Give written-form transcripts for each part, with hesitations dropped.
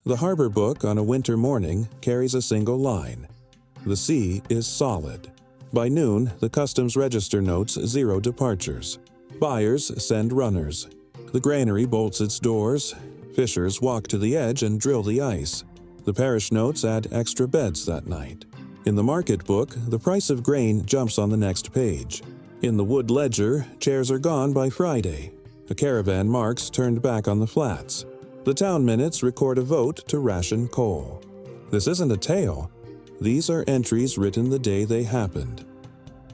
The harbor book on a winter morning carries a single line. The sea is solid. By noon, the customs register notes 0 departures. Buyers send runners. The granary bolts its doors. Fishers walk to the edge and drill the ice. The parish notes add extra beds that night. In the market book, the price of grain jumps on the next page. In the wood ledger, chairs are gone by Friday. A caravan marks turned back on the flats. The town minutes record a vote to ration coal. This isn't a tale. These are entries written the day they happened.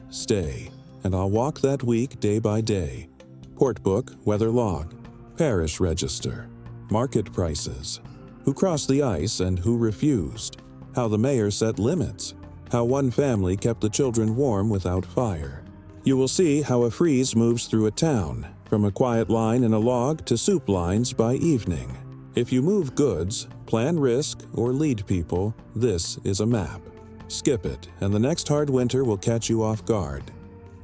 Stay, and I'll walk that week day by day. Port book, weather log, parish register, market prices, who crossed the ice and who refused, how the mayor set limits, how one family kept the children warm without fire. You will see how a freeze moves through a town, from a quiet line in a log to soup lines by evening. If you move goods, plan risk, or lead people, this is a map. Skip it, and the next hard winter will catch you off guard.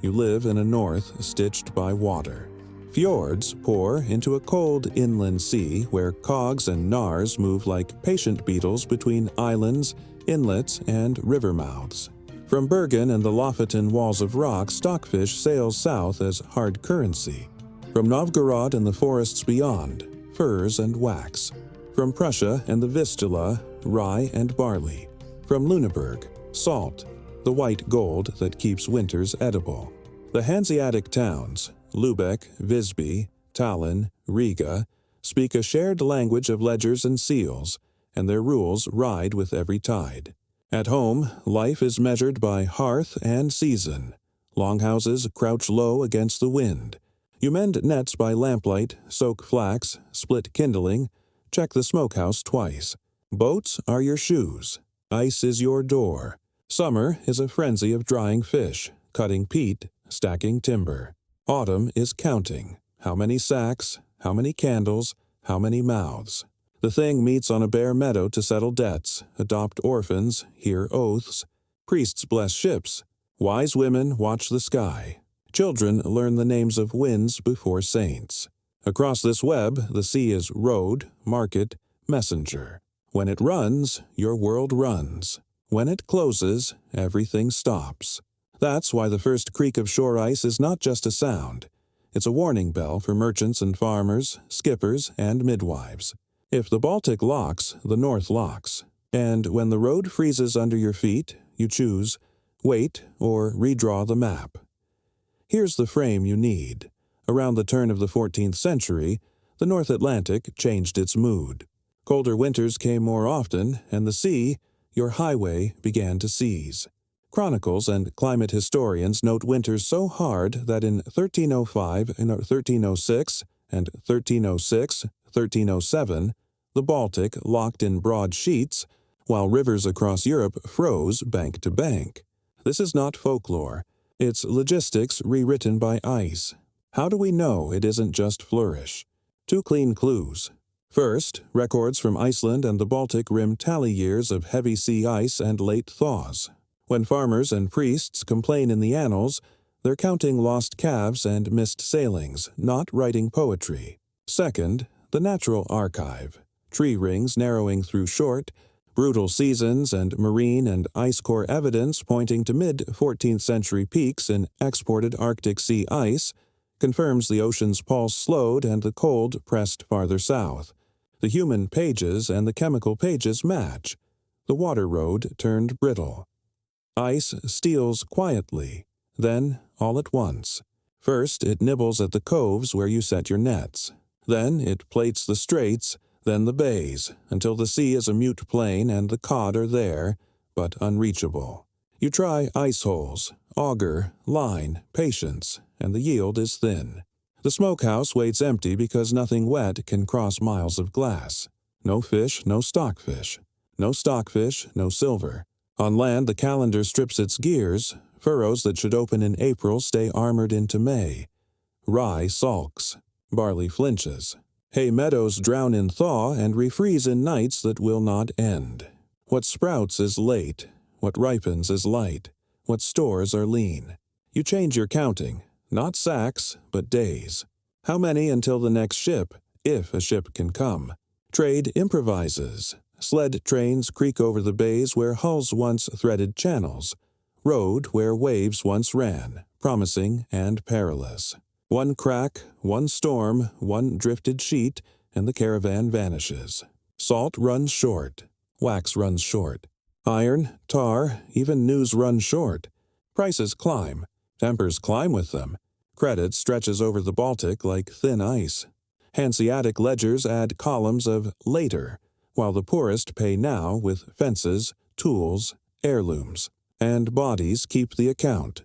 You live in a north stitched by water. Fjords pour into a cold inland sea where cogs and knars move like patient beetles between islands, inlets, and river mouths. From Bergen and the Lofoten walls of rock, stockfish sails south as hard currency. From Novgorod and the forests beyond, furs and wax. From Prussia and the Vistula, rye and barley. From Lüneburg, salt, the white gold that keeps winters edible. The Hanseatic towns, Lübeck, Visby, Tallinn, Riga, speak a shared language of ledgers and seals, and their rules ride with every tide. At home, life is measured by hearth and season. Longhouses crouch low against the wind. You mend nets by lamplight, soak flax, split kindling, check the smokehouse twice. Boats are your shoes. Ice is your door. Summer is a frenzy of drying fish, cutting peat, stacking timber. Autumn is counting. How many sacks, how many candles, how many mouths. The thing meets on a bare meadow to settle debts, adopt orphans, hear oaths. Priests bless ships. Wise women watch the sky. Children learn the names of winds before saints. Across this web, the sea is road, market, messenger. When it runs, your world runs. When it closes, everything stops. That's why the first creak of shore ice is not just a sound. It's a warning bell for merchants and farmers, skippers and midwives. If the Baltic locks, the North locks. And when the road freezes under your feet, you choose, wait or redraw the map. Here's the frame you need. Around the turn of the 14th century, the North Atlantic changed its mood. Colder winters came more often, and the sea, your highway, began to seize. Chronicles and climate historians note winters so hard that in 1305, 1306, and 1306, 1307, the Baltic locked in broad sheets, while rivers across Europe froze bank to bank. This is not folklore. It's logistics rewritten by ice. How do we know it isn't just flourish? 2 clean clues. First, records from Iceland and the Baltic rim tally years of heavy sea ice and late thaws. When farmers and priests complain in the annals, they're counting lost calves and missed sailings, not writing poetry. Second, the natural archive. Tree rings narrowing through short, brutal seasons and marine and ice core evidence pointing to mid-14th century peaks in exported Arctic sea ice confirms the ocean's pulse slowed and the cold pressed farther south. The human pages and the chemical pages match. The water road turned brittle. Ice steals quietly, then all at once. First, it nibbles at the coves where you set your nets. Then it plates the straits, then the bays, until the sea is a mute plain and the cod are there, but unreachable. You try ice holes, auger, line, patience, and the yield is thin. The smokehouse waits empty because nothing wet can cross miles of glass. No fish, no stockfish. No stockfish, no silver. On land, the calendar strips its gears. Furrows that should open in April stay armored into May. Rye sulks. Barley flinches. Hay meadows drown in thaw and refreeze in nights that will not end. What sprouts is late. What ripens is light. What stores are lean. You change your counting. Not sacks, but days. How many until the next ship, if a ship can come? Trade improvises. Sled trains creak over the bays where hulls once threaded channels. Road where waves once ran, promising and perilous. One crack, one storm, one drifted sheet, and the caravan vanishes. Salt runs short. Wax runs short. Iron, tar, even news run short. Prices climb. Tempers climb with them. Credit stretches over the Baltic like thin ice. Hanseatic ledgers add columns of later, while the poorest pay now with fences, tools, heirlooms, and bodies keep the account.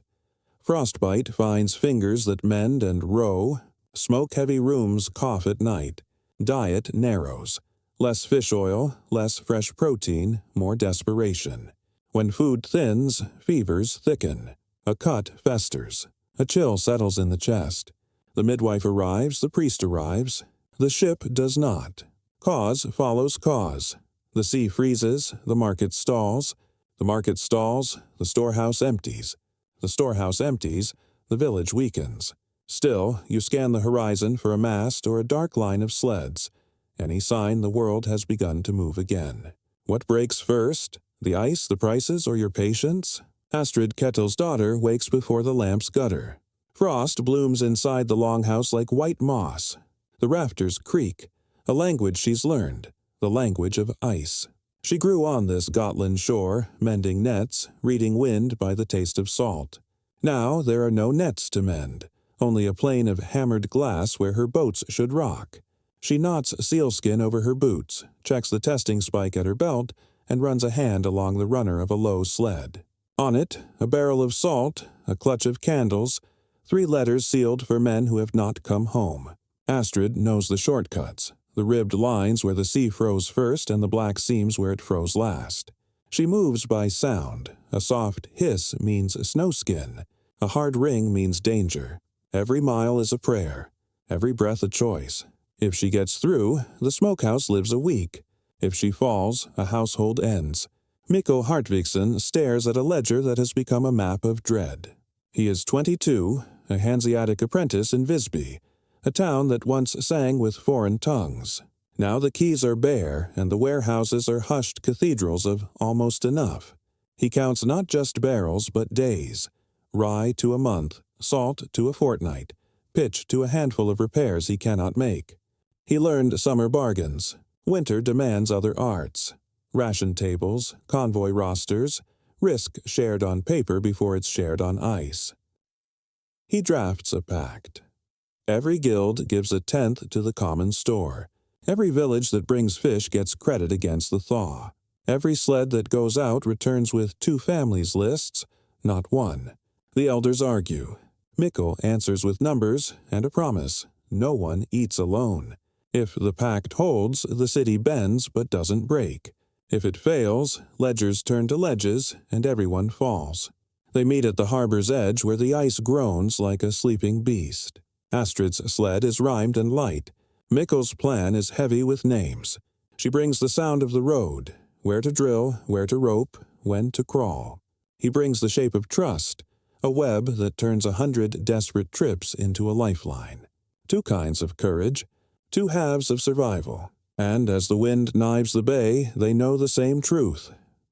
Frostbite finds fingers that mend and row. Smoke-heavy rooms cough at night. Diet narrows. Less fish oil, less fresh protein, more desperation. When food thins, fevers thicken. A cut festers. A chill settles in the chest. The midwife arrives, the priest arrives. The ship does not. Cause follows cause. The sea freezes, the market stalls. The market stalls, the storehouse empties. The storehouse empties, the village weakens. Still, you scan the horizon for a mast or a dark line of sleds. Any sign the world has begun to move again. What breaks first? The ice, the prices, or your patience? Astrid Kettle's daughter wakes before the lamp's gutter. Frost blooms inside the longhouse like white moss. The rafters creak. A language she's learned, the language of ice. She grew on this Gotland shore, mending nets, reading wind by the taste of salt. Now there are no nets to mend, only a plain of hammered glass where her boats should rock. She knots sealskin over her boots, checks the testing spike at her belt, and runs a hand along the runner of a low sled. On it, a barrel of salt, a clutch of candles, 3 letters sealed for men who have not come home. Astrid knows the shortcuts, the ribbed lines where the sea froze first and the black seams where it froze last. She moves by sound. A soft hiss means snowskin. A hard ring means danger. Every mile is a prayer. Every breath a choice. If she gets through, the smokehouse lives a week. If she falls, a household ends. Mikko Hartvigsen stares at a ledger that has become a map of dread. He is 22, a Hanseatic apprentice in Visby, a town that once sang with foreign tongues. Now the quays are bare, and the warehouses are hushed cathedrals of almost enough. He counts not just barrels, but days. Rye to a month, salt to a fortnight, pitch to a handful of repairs he cannot make. He learned summer bargains. Winter demands other arts. Ration tables, convoy rosters, risk shared on paper before it's shared on ice. He drafts a pact. Every guild gives 1/10 to the common store. Every village that brings fish gets credit against the thaw. Every sled that goes out returns with 2 families' lists, not 1. The elders argue. Mikko answers with numbers and a promise. No one eats alone. If the pact holds, the city bends but doesn't break. If it fails, ledgers turn to ledges and everyone falls. They meet at the harbor's edge where the ice groans like a sleeping beast. Astrid's sled is rhymed and light. Mikko's plan is heavy with names. She brings the sound of the road, where to drill, where to rope, when to crawl. He brings the shape of trust, a web that turns 100 desperate trips into a lifeline. 2 kinds of courage, 2 halves of survival. And as the wind knives the bay, they know the same truth.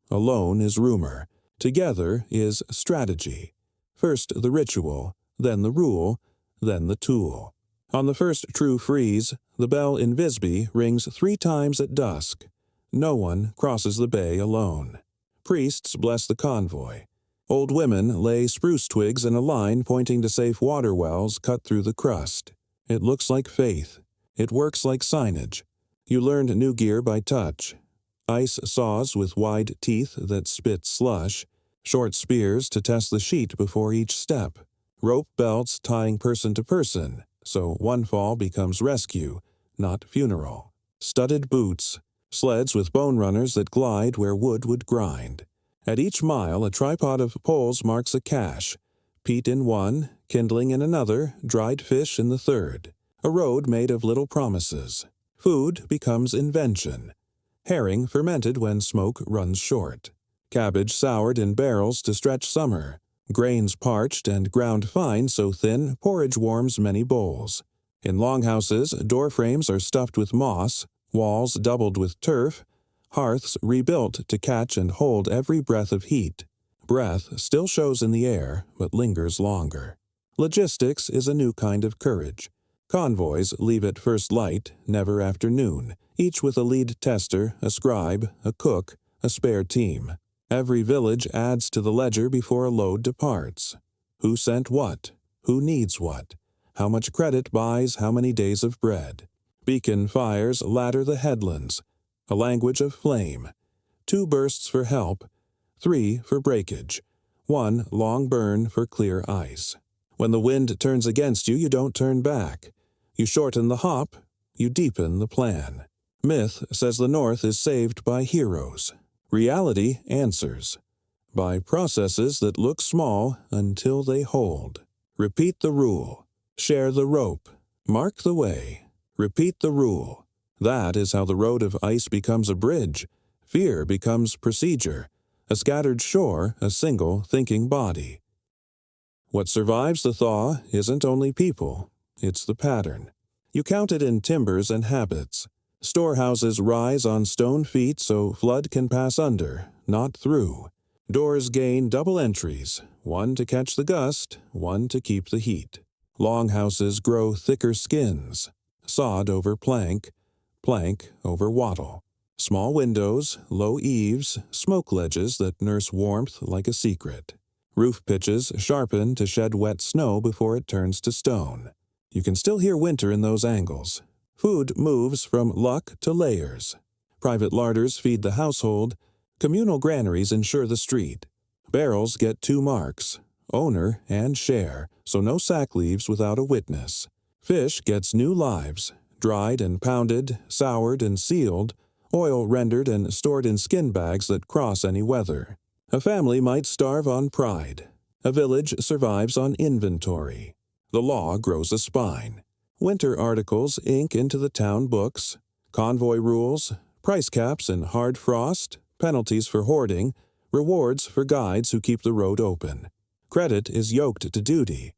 Alone is rumor. Together is strategy. First the ritual, then the rule, then the tool. On the first true freeze, the bell in Visby rings 3 times at dusk. No one crosses the bay alone. Priests bless the convoy. Old women lay spruce twigs in a line pointing to safe water wells cut through the crust. It looks like faith. It works like signage. You learned new gear by touch. Ice saws with wide teeth that spit slush. Short spears to test the sheet before each step. Rope belts tying person to person, so one fall becomes rescue, not funeral. Studded boots. Sleds with bone runners that glide where wood would grind. At each mile, a tripod of poles marks a cache. Peat in one, kindling in another, dried fish in the third. A road made of little promises. Food becomes invention. Herring fermented when smoke runs short. Cabbage soured in barrels to stretch summer. Grains parched and ground fine so thin porridge warms many bowls. In longhouses, door frames are stuffed with moss. walls doubled with turf, hearths rebuilt to catch and hold every breath of heat. Breath still shows in the air, but lingers longer. Logistics is a new kind of courage. Convoys leave at first light, never after noon, each with a lead tester, a scribe, a cook, a spare team. Every village adds to the ledger before a load departs. Who sent what? Who needs what? How much credit buys how many days of bread? Beacon fires ladder the headlands. A language of flame. 2 bursts for help, 3 for breakage, 1 long burn for clear ice. When the wind turns against you, you don't turn back. You shorten the hop, you deepen the plan. Myth says the North is saved by heroes. Reality answers by processes that look small until they hold. Repeat the rule. Share the rope. Mark the way. Repeat the rule. That is how the road of ice becomes a bridge. Fear becomes procedure. A scattered shore, a single thinking body. What survives the thaw isn't only people, it's the pattern. You count it in timbers and habits. Storehouses rise on stone feet so flood can pass under, not through. Doors gain double entries, 1 to catch the gust, 1 to keep the heat. Longhouses grow thicker skins, sod over plank, plank over wattle. Small windows, low eaves, smoke ledges that nurse warmth like a secret. Roof pitches sharpen to shed wet snow before it turns to stone. You can still hear winter in those angles. Food moves from luck to layers. Private larders feed the household. Communal granaries ensure the street. Barrels get 2 marks, owner and share, so no sack leaves without a witness. Fish gets new lives, dried and pounded, soured and sealed, oil rendered and stored in skin bags that cross any weather. A family might starve on pride. A village survives on inventory. The law grows a spine. Winter articles ink into the town books. Convoy rules, price caps in hard frost, penalties for hoarding, rewards for guides who keep the road open. Credit is yoked to duty.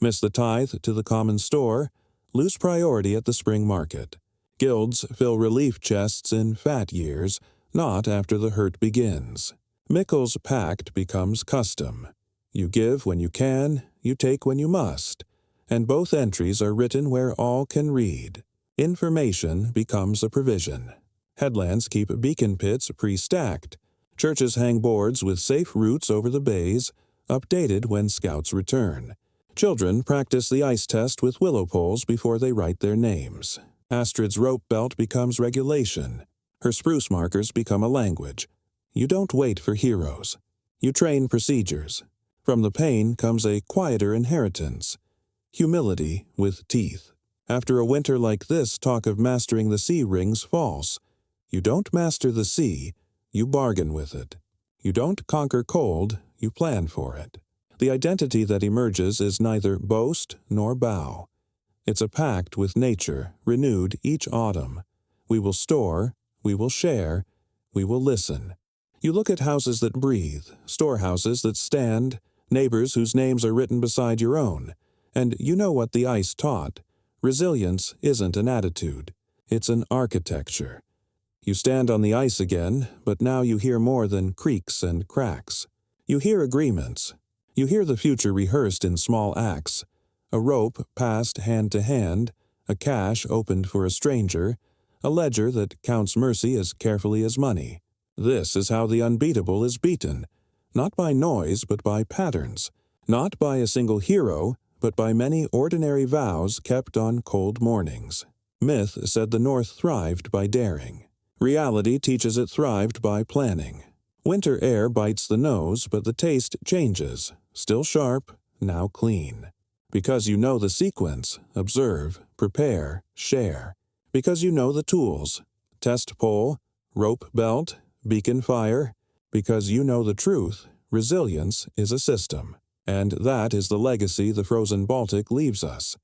Miss the tithe to the common store, lose priority at the spring market. Guilds fill relief chests in fat years, not after the hurt begins. Mickle's pact becomes custom. You give when you can, you take when you must, and both entries are written where all can read. Information becomes a provision. Headlands keep beacon pits pre-stacked. Churches hang boards with safe routes over the bays, updated when scouts return. Children practice the ice test with willow poles before they write their names. Astrid's rope belt becomes regulation. Her spruce markers become a language. You don't wait for heroes. You train procedures. From the pain comes a quieter inheritance. Humility with teeth. After a winter like this, talk of mastering the sea rings false. You don't master the sea, you bargain with it. You don't conquer cold, you plan for it. The identity that emerges is neither boast nor bow. It's a pact with nature, renewed each autumn. We will store, we will share, we will listen. You look at houses that breathe, storehouses that stand, neighbors whose names are written beside your own, and you know what the ice taught. Resilience isn't an attitude, it's an architecture. You stand on the ice again, but now you hear more than creaks and cracks. You hear agreements. You hear the future rehearsed in small acts. A rope passed hand to hand, a cache opened for a stranger, a ledger that counts mercy as carefully as money. This is how the unbeatable is beaten, not by noise but by patterns, not by a single hero, but by many ordinary vows kept on cold mornings. Myth said the North thrived by daring. Reality teaches it thrived by planning. Winter air bites the nose, but the taste changes, still sharp, now clean. Because you know the sequence, observe, prepare, share. Because you know the tools, test pole, rope belt, beacon fire. Because you know the truth, resilience is a system. And that is the legacy the frozen Baltic leaves us.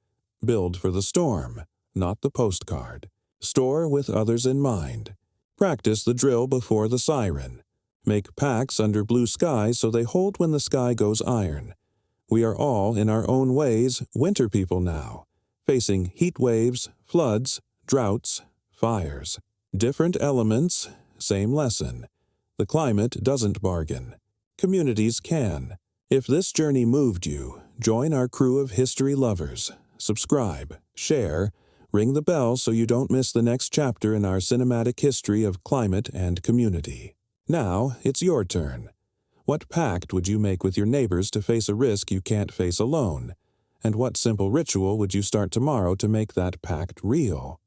Build for the storm, not the postcard. Store with others in mind. Practice the drill before the siren. Make packs under blue skies so they hold when the sky goes iron. We are all, in our own ways, winter people now, facing heat waves, floods, droughts, fires. Different elements, same lesson. The climate doesn't bargain. Communities can. If this journey moved you, join our crew of history lovers. Subscribe, share, ring the bell so you don't miss the next chapter in our cinematic history of climate and community. Now, it's your turn. What pact would you make with your neighbors to face a risk you can't face alone? And what simple ritual would you start tomorrow to make that pact real?